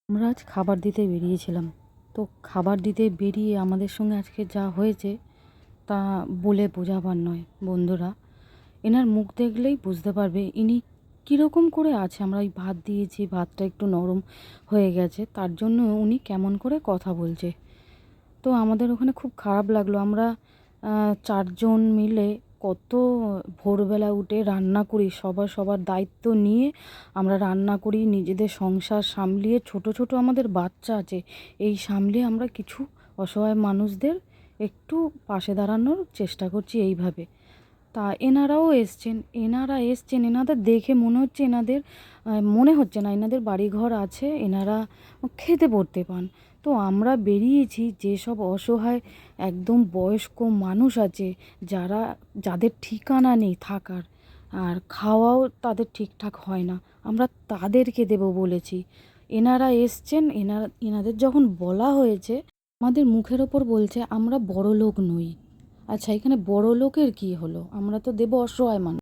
আমরা আজ খাবার দিতে বেরিয়েছিলাম। তো খাবার দিতে বেরিয়ে আমাদের সঙ্গে আজকে যা হয়েছে তা বলে বোঝাবার নয় বন্ধুরা। এনার মুখ দেখলেই বুঝতে পারবে ইনি কীরকম করে আছে। আমরা ওই ভাত দিয়েছি, ভাতটা একটু নরম হয়ে গেছে, তার জন্য উনি কেমন করে কথা বলছে। তো আমাদের ওখানে খুব খারাপ লাগলো। আমরা 4 জন মিলে কত ভোরবেলা উঠে রান্না করি, সবার দায়িত্ব নিয়ে আমরা রান্না করি, নিজেদের সংসার সামলিয়ে, ছোট ছোট আমাদের বাচ্চা আছে, এই সামলিয়ে আমরা কিছু অসহায় মানুষদের একটু পাশে দাঁড়ানোর চেষ্টা করছি এইভাবে। তা এনারাও এসছেন, এনাদের দেখে মনে হচ্ছে না এনাদের বাড়িঘর আছে, এনারা খেতে পড়তে পান। তো আমরা বেরিয়েছি যেসব অসহায় একদম বয়স্ক মানুষ আছে, যাদের ঠিকানা নেই থাকার, আর খাওয়াও তাদের ঠিকঠাক হয় না, আমরা তাদেরকে দেব বলেছি। এনারা এসছেন, এনাদের যখন বলা হয়েছে আমাদের মুখের ওপর বলছে আমরা বড়লোক নই। আচ্ছা, এখানে বড়লোকের কী হলো? আমরা তো দেব অসহায় মানুষ।